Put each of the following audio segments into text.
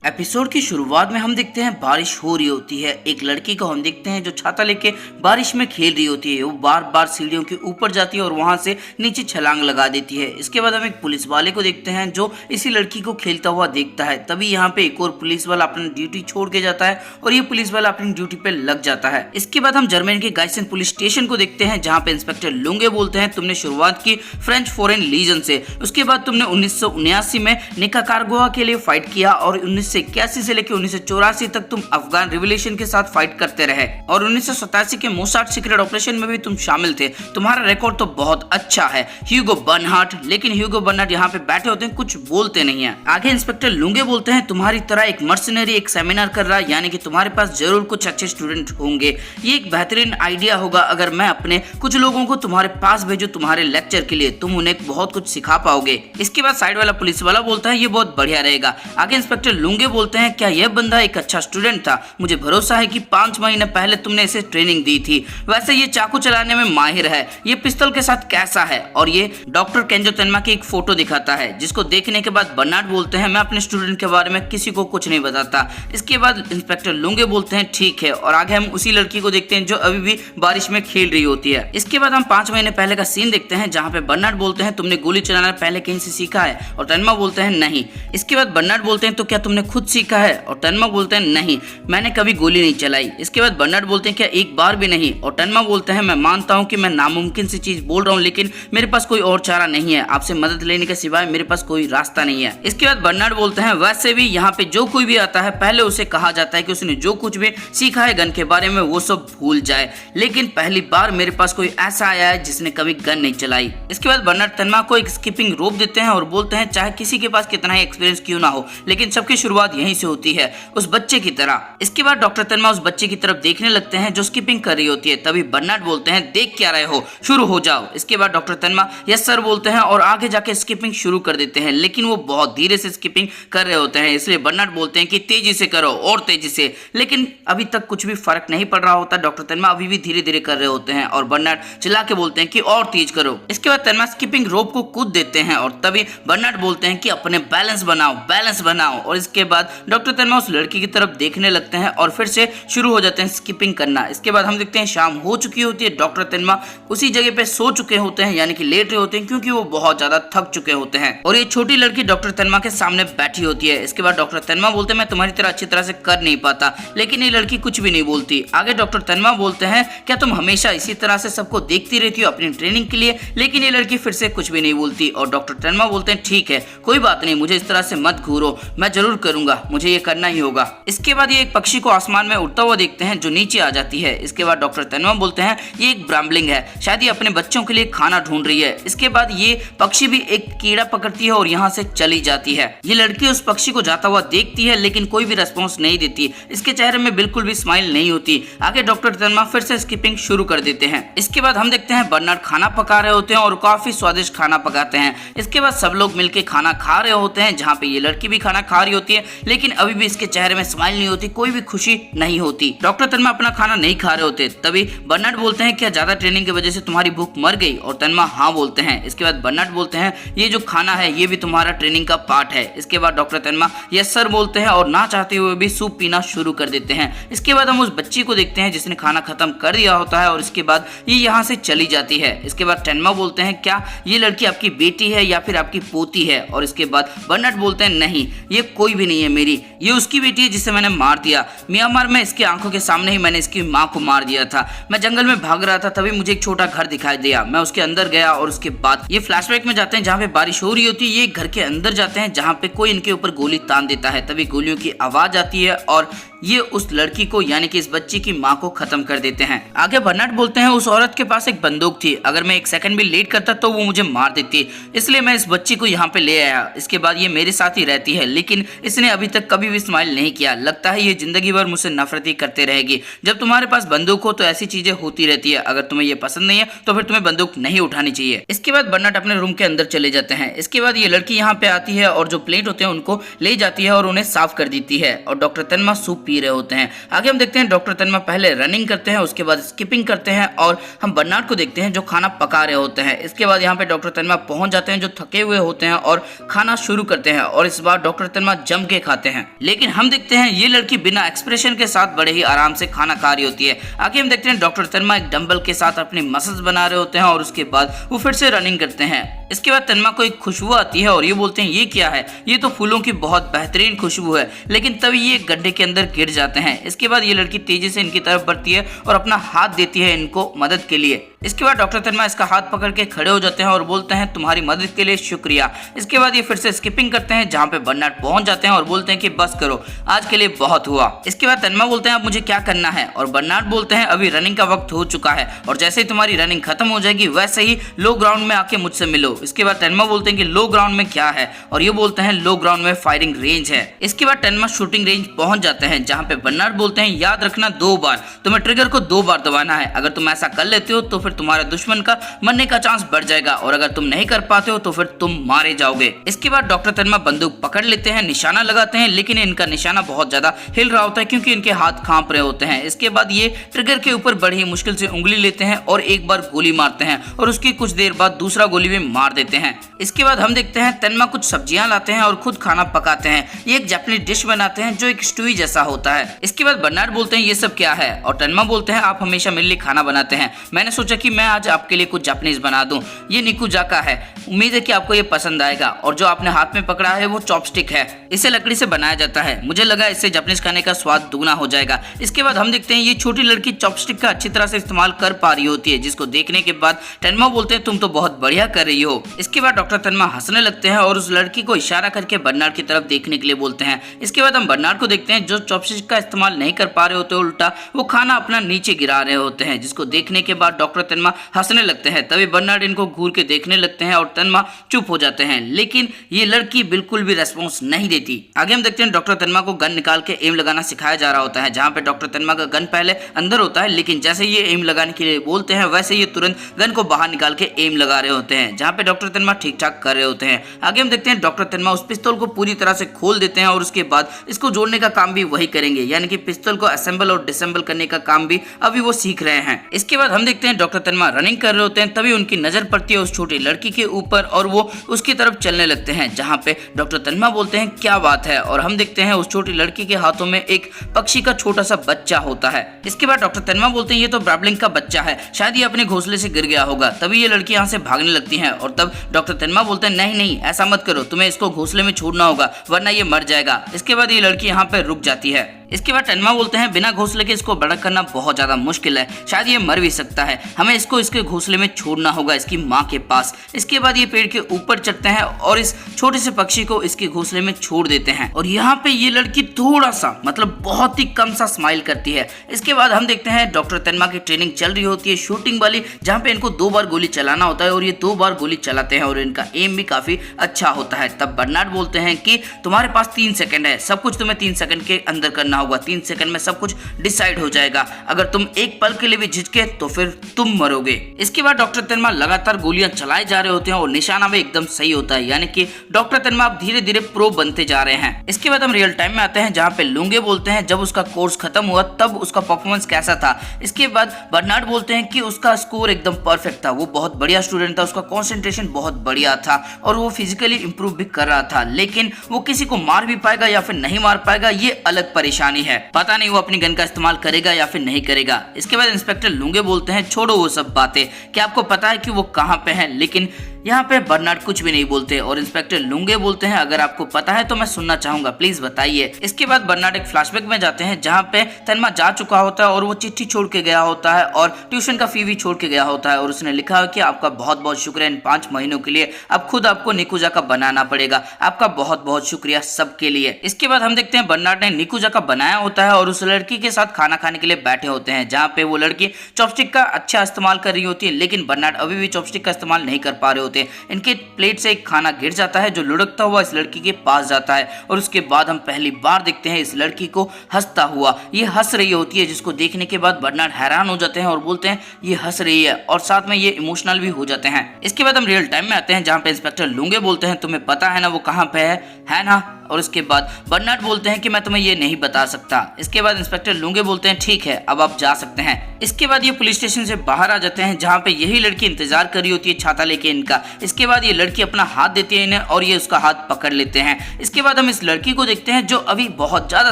Episode की शुरुआत में हम देखते हैं बारिश हो रही होती है। एक लड़की को हम देखते हैं जो छाता लेके बारिश में खेल रही होती है। वो बार बार सीढ़ियों के ऊपर जाती है और वहां से नीचे छलांग लगा देती है। इसके बाद हम एक पुलिस वाले को देखते हैं जो इसी लड़की को खेलता हुआ देखता है। तभी यहाँ पे एक और पुलिस वाला अपनी ड्यूटी छोड़ के जाता है और ये पुलिस वाला अपनी ड्यूटी पे लग जाता है। इसके बाद हम जर्मनी के गाइसेन पुलिस स्टेशन को देखते हैं जहाँ पे इंस्पेक्टर लुंगे बोलते हैं तुमने शुरुआत की फ्रेंच फॉरेन लीजन से, उसके बाद तुमने 1979 में निकारागुआ के लिए फाइट किया और 1981 से लेकर 1984 तक तुम अफगान रिवोल्यूशन के साथ फाइट करते रहे और 1987 के मोसाड सीक्रेट ऑपरेशन में भी तुम शामिल थे। तुम्हारा रिकॉर्ड तो बहुत अच्छा है ह्यूगो बर्नहार्ट। लेकिन ह्यूगो बर्नहार्ट यहाँ पे बैठे होते हैं, कुछ बोलते नहीं है। आगे इंस्पेक्टर लुंगे बोलते हैं तुम्हारी तरह एक मर्सनरी एक सेमिनार कर रहा है, यानी कि तुम्हारे पास जरूर कुछ अच्छे स्टूडेंट होंगे। ये एक बेहतरीन आइडिया होगा अगर मैं अपने कुछ लोगों को तुम्हारे पास भेजूं तुम्हारे लेक्चर के लिए, तुम उन्हें बहुत कुछ सिखा पाओगे। इसके बाद साइड वाला पुलिस वाला बोलता है ये बहुत बढ़िया रहेगा। आगे इंस्पेक्टर लुंगे बोलते हैं क्या यह बंदा एक अच्छा स्टूडेंट था? मुझे भरोसा है कि 5 महीने पहले तुमने इसे ट्रेनिंग दी थी। वैसे ये चाकू चलाने में माहिर है, ये पिस्तौल के साथ कैसा है? और ये डॉक्टर केंजो तेनमा की एक फोटो दिखाता है जिसको देखने के बाद बर्नार्ड बोलते हैं मैं अपने स्टूडेंट के बारे में किसी को कुछ नहीं बताता। इसके बाद इंस्पेक्टर लुंगे बोलते हैं ठीक है और आगे हम उसी लड़की को देखते हैं जो अभी भी बारिश में खेल रही होती है। इसके बाद हम 5 महीने पहले का सीन देखते हैं जहाँ पे बर्नार्ड बोलते हैं तुमने गोली चलाना पहले कहीं से सीखा है? और तेनमा बोलते हैं नहीं। इसके बाद बर्नार्ड बोलते हैं तो क्या तुमने खुद सीखा है? और तेनमा बोलते हैं नहीं, मैंने कभी गोली नहीं चलाई। इसके बाद बर्नार्ड बोलते हैं क्या एक बार भी नहीं? और तेनमा बोलते हैं मैं मानता हूं कि मैं नामुमकिन सी चीज बोल रहा हूं लेकिन मेरे पास कोई और चारा नहीं है, आपसे मदद लेने के सिवाय मेरे पास कोई रास्ता नहीं है। इसके बाद बर्नार्ड बोलते हैं वैसे भी यहाँ पे जो कोई भी आता है पहले उसे कहा जाता है कि उसने जो कुछ भी सीखा है गन के बारे में वो सब भूल जाए, लेकिन पहली बार मेरे पास कोई ऐसा आया है जिसने कभी गन नहीं चलाई। इसके बाद बर्नार्ड तेनमा को एक स्किपिंग रोप देते हैं और बोलते हैं चाहे किसी के पास कितना ही एक्सपीरियंस क्यों ना हो लेकिन सबकी शुरुआत यहीं से होती है, उस बच्चे की तरह। इसके बाद डॉक्टर तेनमा उस बच्चे की तरफ देखने लगते हैं जो स्किपिंग कर रही होती है। तभी बर्नार्ड बोलते हैं देख क्या रहे हो, शुरू हो जाओ। इसके बाद डॉक्टर तेनमा यस सर बोलते हैं और आगे जाके स्किपिंग शुरू कर देते हैं, लेकिन वो बहुत धीरे से स्किपिंग कर रहे होते हैं। इसलिए बर्नार्ड बोलते हैं कि तेजी से करो और तेजी से, लेकिन अभी तक कुछ भी फर्क नहीं पड़ रहा होता। डॉक्टर तेनमा अभी भी धीरे धीरे कर रहे होते हैं और बर्नार्ड चिल्ला के बोलते हैं कि और तेज करो। इसके बाद तेनमा स्किपिंग रोप को कूद देते हैं और तभी बर्नार्ड बोलते हैं कि अपने बैलेंस बनाओ। और इसके बाद डॉक्टर तेनमा उस लड़की की तरफ देखने लगते हैं और फिर से शुरू हो जाते हैं स्किपिंग करना। इसके बाद हम देखते हैं शाम हो चुकी होती है। डॉक्टर तेनमा उसी जगह पे सो चुके होते हैं, यानी कि लेट रहे होते हैं क्योंकि वो बहुत ज्यादा थक चुके होते हैं और ये छोटी लड़की डॉक्टर तेनमा के सामने बैठी होती है। इसके बाद डॉक्टर तेनमा बोलते हैं मैं तुम्हारी तरह अच्छी तरह से कर नहीं पाता, लेकिन ये लड़की कुछ भी नहीं बोलती। आगे डॉक्टर तेनमा बोलते हैं क्या तुम हमेशा इसी तरह से सबको देखती रहती हो अपनी ट्रेनिंग के लिए? लेकिन ये लड़की फिर से कुछ भी नहीं बोलती और डॉक्टर तेनमा बोलते हैं ठीक है कोई बात नहीं, मुझे इस तरह से मत घूरो, मैं जरूर करूंगा, मुझे ये करना ही होगा। इसके बाद ये एक पक्षी को आसमान में उड़ता हुआ देखते हैं जो नीचे आ जाती है। इसके बाद डॉक्टर तेनमा बोलते हैं ये एक ब्राम्बलिंग है, शायद ये अपने बच्चों के लिए खाना ढूंढ रही है। इसके बाद ये पक्षी भी एक कीड़ा पकड़ती है और यहाँ से चली जाती है। ये लड़की उस पक्षी को जाता हुआ देखती है लेकिन कोई भी रेस्पॉन्स नहीं देती, इसके चेहरे में बिल्कुल भी स्माइल नहीं होती। आगे डॉक्टर तेनमा फिर से स्किपिंग शुरू कर देते हैं। इसके बाद हम देखते हैं बर्नार्ड खाना पका रहे होते हैं और काफी स्वादिष्ट खाना पकाते हैं। इसके बाद सब लोग मिलकर खाना खा रहे होते हैं जहाँ पे ये लड़की भी खाना खा रही होती है, लेकिन अभी भी इसके चेहरे में स्माइल नहीं होती, कोई भी खुशी नहीं होती। डॉक्टर तेनमा अपना खाना नहीं खा रहे होते। तभी बर्नार्ड बोलते हैं क्या ज्यादा ट्रेनिंग की वजह से तुम्हारी भूख मर गई? और तेनमा हाँ बोलते हैं। इसके बाद बर्नार्ड बोलते हैं ये जो खाना है ये भी तुम्हारा ट्रेनिंग का पार्ट है। इसके बाद डॉक्टर तेनमा यस सर बोलते हैं और ना चाहते हुए भी सूप पीना शुरू कर देते हैं। इसके बाद हम उस बच्ची को देखते हैं जिसने खाना खत्म कर दिया होता है और इसके बाद ये यहाँ से चली जाती है। इसके बाद तेनमा बोलते हैं क्या ये लड़की आपकी बेटी है या फिर आपकी पोती है? और इसके बाद बर्नार्ड बोलते हैं नहीं, ये कोई भी नहीं है मेरी, ये उसकी बेटी है जिसे मैंने मार दिया। म्यांमार में इसके आंखों के सामने ही मैंने इसकी माँ को मार दिया था। मैं जंगल में भाग रहा था तभी मुझे एक छोटा घर दिखाई दिया, मैं उसके अंदर गया और उसके बाद ये फ्लैशबैक में जाते हैं जहाँ पे बारिश हो रही होती है। ये घर के अंदर जाते हैं जहाँ पे कोई इनके ऊपर गोली तान देता है। तभी गोलियों की आवाज आती है और ये उस लड़की को यानी कि इस बच्ची की माँ को खत्म कर देते हैं। आगे बर्नार्ड बोलते हैं उस औरत के पास एक बंदूक थी, अगर मैं 1 सेकंड भी लेट करता तो वो मुझे मार देती, इसलिए मैं इस बच्ची को यहाँ पे ले आया। इसके बाद ये मेरे साथ ही रहती है लेकिन इसने अभी तक कभी भी स्माइल नहीं किया, लगता है ये जिंदगी भर मुझसे नफरत ही करते रहेगी। जब तुम्हारे पास बंदूक हो तो ऐसी चीजें होती रहती है, अगर तुम्हें ये पसंद नहीं है तो फिर तुम्हें बंदूक नहीं उठानी चाहिए। इसके बाद बर्नार्ड अपने रूम के अंदर चले जाते हैं। इसके बाद ये लड़की यहाँ पे आती है और जो प्लेट होते हैं उनको ले जाती है और उन्हें साफ कर देती है और डॉक्टर तेनमा सूप पी रहे होते हैं। आगे हम देखते हैं डॉक्टर तेनमा पहले रनिंग करते हैं, उसके बाद स्किपिंग करते हैं और हम बर्नार्ड को देखते हैं जो खाना पका रहे होते हैं। इसके बाद यहाँ पे डॉक्टर तेनमा पहुंच जाते हैं जो थके हुए होते हैं और खाना शुरू करते हैं और इस बार डॉक्टर तेनमा जम के बैठे खाते हैं। लेकिन हम देखते हैं ये लड़की बिना एक्सप्रेशन के साथ बड़े ही आराम से खाना खा रही होती है। आगे हम देखते हैं डॉक्टर तन्मा एक डंबल के साथ अपनी मसल्स बना रहे होते हैं और उसके बाद वो फिर से रनिंग करते हैं। इसके बाद तन्मा को एक खुशबू आती है और ये बोलते हैं ये क्या है, ये तो फूलों की बहुत बेहतरीन खुशबू है। लेकिन तभी ये गड्ढे के अंदर गिर जाते हैं। इसके बाद ये लड़की तेजी से इनकी तरफ बढ़ती है और अपना हाथ देती है इनको मदद के लिए। इसके बाद डॉक्टर तन्मा इसका हाथ पकड़ के खड़े हो जाते हैं और बोलते हैं तुम्हारी मदद के लिए शुक्रिया। इसके बाद ये फिर से स्किपिंग करते हैं जहाँ पे बर्नार्ड पहुंच जाते हैं और बोलते हैं कि बस करो, आज के लिए बहुत हुआ। इसके बाद तन्मा बोलते हैं अब मुझे क्या करना है और बर्नार्ड बोलते हैं अभी रनिंग का वक्त हो चुका है और जैसे ही तुम्हारी रनिंग खत्म हो जाएगी वैसे ही लो ग्राउंड में आके मुझसे मिलो। इसके बाद तन्मा बोलते हैं कि लो ग्राउंड में क्या है और ये बोलते हैं लो ग्राउंड में फायरिंग रेंज है। इसके बाद तन्मा शूटिंग रेंज पहुंच जाते हैं जहाँ पे बर्नार्ड बोलते हैं याद रखना 2 बार तुम्हें ट्रिगर को 2 बार दबाना है। अगर तुम ऐसा कर लेते हो तो फिर तुम्हारे दुश्मन का मरने का चांस बढ़ जाएगा और अगर तुम नहीं कर पाते हो तो फिर तुम मारे जाओगे। इसके बाद डॉक्टर तन्मा बंदूक पकड़ लेते हैं, निशाना लगाते हैं, लेकिन इनका निशाना बहुत ज्यादा हिल रहा होता है क्योंकि इनके हाथ कांप रहे होते हैं। इसके बाद ये ट्रिगर के ऊपर बड़ी ही मुश्किल से उंगली लेते हैं और एक बार गोली मारते हैं और उसकी कुछ देर बाद दूसरा गोली भी मार देते हैं। इसके बाद हम देखते हैं तन्मा कुछ सब्जियां लाते हैं और खुद खाना पकाते हैं। ये एक जापानीज डिश बनाते हैं जो एक स्टूई जैसा होता है। इसके बाद बर्नार्ड बोलते हैं ये सब क्या है और तन्मा बोलते हैं आप हमेशा मेरे लिए खाना बनाते हैं, मैंने सोचा कि मैं आज आपके लिए कुछ जापानीज बना दूं। ये निकुजाका है, उम्मीद है कि आपको ये पसंद आएगा और जो आपने हाथ में पकड़ा है वो चॉपस्टिक है, इसे लकड़ी से बनाया जाता है, मुझे लगा इससे जापानीज खाने का स्वाद दुगना हो जाएगा। इसके बाद हम देखते हैं ये छोटी लड़की चॉपस्टिक का अच्छी तरह से इस्तेमाल कर पा रही होती है जिसको देखने के बाद तन्मा बोलते हैं तुम तो बहुत बढ़िया कर रही हो। इसके बाद डॉक्टर तन्मा हंसने लगते हैं और उस लड़की को इशारा करके बर्नार्ड की तरफ देखने के लिए बोलते हैं। इसके बाद हम बर्नार्ड को देखते हैं जो चॉपस्टिक का इस्तेमाल नहीं कर पा रहे होते, उल्टा वो खाना अपना नीचे गिरा रहे होते हैं जिसको देखने के बाद डॉक्टर तन्मा हंसने लगते हैं। तभी बर्नार्ड इनको घूर के देखने लगते हैं और तन्मा चुप हो जाते हैं, लेकिन ये लड़की बिल्कुल भी रेस्पॉन्स नहीं देती। आगे हम देखते हैं डॉक्टर तन्मा को गन निकाल के एम लगाना सिखाया जा रहा होता है जहाँ पे डॉक्टर तन्मा का गन पहले अंदर होता है, लेकिन जैसे ये एम लगाने के लिए बोलते हैं वैसे ये तुरंत गन को बाहर निकाल के एम लगा रहे होते हैं जहाँ पे डॉक्टर तन्मा ठीक ठाक कर रहे होते हैं। आगे हम देखते हैं डॉक्टर तन्मा उस पिस्तौल को पूरी तरह से खोल देते हैं और उसके बाद इसको जोड़ने का काम भी वही करेंगे, यानी कि पिस्तौल को असेंबल और डिसेंबल करने का काम भी अभी वो सीख रहे हैं। इसके बाद हम देखते हैं डॉक्टर तन्मा रनिंग कर रहे होते हैं, तभी उनकी नजर पड़ती है उस छोटी लड़की के ऊपर और वो उसकी तरफ चलने लगते हैं जहाँ पे डॉक्टर तन्मा बोलते हैं क्या बात है और हम देखते हैं उस छोटी लड़की के हाथों में एक पक्षी का छोटा सा बच्चा होता है। इसके बाद डॉक्टर तन्मा बोलते हैं ये तो ब्राबलिंग का बच्चा है, शायद ये अपने घोंसले से गिर गया होगा। तभी ये लड़की यहाँ से भागने लगती है और तब डॉक्टर तन्मा बोलते हैं नहीं नहीं ऐसा मत करो, तुम्हें इसको घोंसले में छोड़ना होगा वरना ये मर जाएगा। इसके बाद ये लड़की यहाँ पे रुक जाती है। इसके बाद तन्मा बोलते हैं बिना घोंसले के इसको बड़ा करना बहुत ज्यादा मुश्किल है, शायद ये मर भी सकता है, हमें इसको इसके घोंसले में छोड़ना होगा इसकी माँ के पास। इसके बाद ये पेड़ के ऊपर चढ़ते हैं और इस छोटे से पक्षी को इसके घोंसले में छोड़ देते हैं और यहाँ पे ये लड़की थोड़ा सा मतलब बहुत ही कम सा स्माइल करती है। इसके बाद हम देखते हैं डॉक्टर तन्मा की ट्रेनिंग चल रही होती है शूटिंग वाली, जहाँ पे इनको 2 बार गोली चलाना होता है और ये 2 बार गोली चलाते हैं और इनका एम भी काफी अच्छा होता है। तब बर्नार्ड बोलते हैं कि तुम्हारे पास 3 सेकंड है, सब कुछ तुम्हें 3 सेकंड के अंदर करना होगा, 3 सेकंड में सब कुछ डिसाइड हो जाएगा, अगर तुम एक पल के लिए भी झिझके तो फिर तुम मरोगे। इसके बाद डॉक्टर तन्मा लगातार गोलियां चलाए जा रहे होते हैं और निशाना भी एकदम सही होता है, यानी कि डॉक्टर तन्मा अब धीरे धीरे प्रो बनते जा रहे हैं। इसके बाद हम रियल टाइम में आते हैं जहाँ पे लुंगे बोलते हैं जब उसका कोर्स खत्म हुआ तब उसका परफॉर्मेंस कैसा था। इसके बाद बर्नार्ड बोलते हैं कि उसका स्कोर एकदम परफेक्ट था, वो बहुत बढ़िया स्टूडेंट था, उसका कंसंट्रेशन बहुत बढ़िया था और वो फिजिकली इंप्रूव भी कर रहा था, लेकिन वो किसी को मार भी पाएगा या फिर नहीं मार पाएगा ये अलग परेशानी है, पता नहीं वो अपनी गन का इस्तेमाल करेगा या फिर नहीं करेगा। इसके बाद इंस्पेक्टर लुंगे बोलते हैं छोड़ो वो सब बातें, क्या आपको पता है कि वो कहाँ पे है, लेकिन यहाँ पे बर्नार्ड कुछ भी नहीं बोलते और इंस्पेक्टर लुंगे बोलते हैं अगर आपको पता है तो मैं सुनना चाहूंगा, प्लीज बताइए। इसके बाद बर्नार्ड एक फ्लैशबैक में जाते हैं जहाँ पे तन्मा जा चुका होता है और वो चिट्ठी छोड़ के गया होता है और ट्यूशन का फी भी छोड़ के गया होता है और उसने लिखा है कि आपका बहुत बहुत शुक्रिया इन 5 महीनों के लिए, अब खुद आपको निकुजाका बनाना पड़ेगा, आपका बहुत बहुत शुक्रिया सबके लिए। इसके बाद हम देखते हैं बर्नार्ड ने निकुजाका बनाया होता है और उस लड़की के साथ खाना खाने के लिए बैठे होते हैं जहाँ पे वो लड़की चॉपस्टिक का अच्छा इस्तेमाल कर रही होती है, लेकिन बर्नार्ड अभी भी चॉपस्टिक का इस्तेमाल नहीं कर पा रहे होते। इनके प्लेट से एक खाना गिर जाता है जो लुढ़कता हुआ इस लड़की के पास जाता है और उसके बाद हम पहली बार देखते हैं इस लड़की को हंसता हुआ, ये हंस रही होती है जिसको देखने के बाद बर्नार्ड हैरान हो जाते हैं और बोलते हैं ये हंस रही है और साथ में ये इमोशनल भी हो जाते हैं। इसके बाद हम रियल टाइम में आते हैं जहाँ पे इंस्पेक्टर लुंगे बोलते हैं तुम्हें पता है ना वो कहाँ पे है ना, और इसके बाद बर्नार्ड बोलते हैं कि मैं तुम्हें ये नहीं बता सकता। इसके बाद इंस्पेक्टर लूंगे बोलते हैं ठीक है, अब आप जा सकते हैं। इसके बाद ये पुलिस स्टेशन से बाहर आ जाते हैं जहाँ पे यही लड़की इंतजार कर रही होती है छाता लेके इनका। इसके बाद ये लड़की अपना हाथ देती है इन्हें और ये उसका हाथ पकड़ लेते हैं। इसके बाद हम इस लड़की को देखते हैं जो अभी बहुत ज्यादा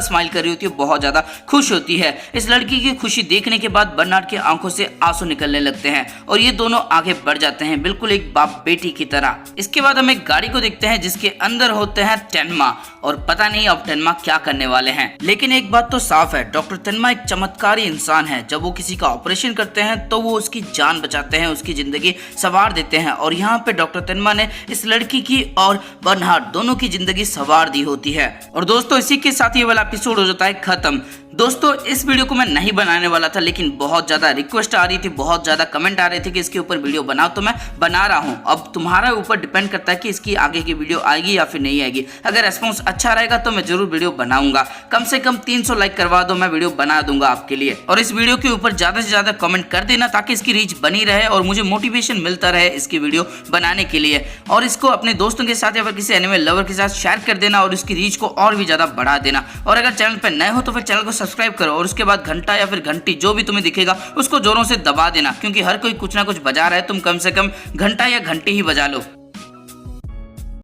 स्माइल कर रही होती है, बहुत ज्यादा खुश होती है। इस लड़की की खुशी देखने के बाद बर्नार्ड की आंखों से आंसू निकलने लगते हैं और ये दोनों आगे बढ़ जाते हैं बिल्कुल एक बाप बेटी की तरह। इसके बाद हम एक गाड़ी को देखते हैं जिसके अंदर होते हैं टेनमा और पता नहीं अब टेनमा क्या करने वाले हैं। लेकिन एक बात तो साफ है, डॉक्टर टेनमा एक चमत्कारी इंसान है। जब वो किसी का ऑपरेशन करते हैं तो वो उसकी जान बचाते हैं, उसकी जिंदगी संवार देते हैं और यहाँ पे डॉक्टर टेनमा ने इस लड़की की और बर्नार्ड दोनों की जिंदगी संवार दी होती है। और दोस्तों इसी के साथ ये वाला एपिसोड हो जाता है खत्म। दोस्तों इस वीडियो को मैं नहीं बनाने वाला था, लेकिन बहुत ज्यादा रिक्वेस्ट आ रही थी, बहुत ज्यादा कमेंट आ रहे थे कि इसके ऊपर वीडियो बनाओ, तो मैं बना रहा हूं। अब तुम्हारा ऊपर डिपेंड करता है कि इसकी आगे की वीडियो आएगी या फिर नहीं आएगी। अगर रेस्पॉन्स अच्छा रहेगा तो मैं जरूर वीडियो बनाऊंगा। कम से कम 300 लाइक करवा दो, मैं वीडियो बना दूंगा आपके लिए। और इस वीडियो के ऊपर ज्यादा से ज्यादा कमेंट कर देना ताकि इसकी रीच बनी रहे और मुझे मोटिवेशन मिलता रहे इसकी वीडियो बनाने के लिए। और इसको अपने दोस्तों के साथ या फिर किसी एनिमे लवर के साथ शेयर कर देना और इसकी रीच को और भी ज्यादा बढ़ा देना। और अगर चैनल पर नए हो तो फिर चैनल को सब्सक्राइब करो और उसके बाद घंटा या फिर घंटी जो भी तुम्हें दिखेगा उसको जोरों से दबा देना, क्योंकि हर कोई कुछ ना कुछ बजा रहा है, तुम कम से कम घंटा या घंटी ही बजा लो।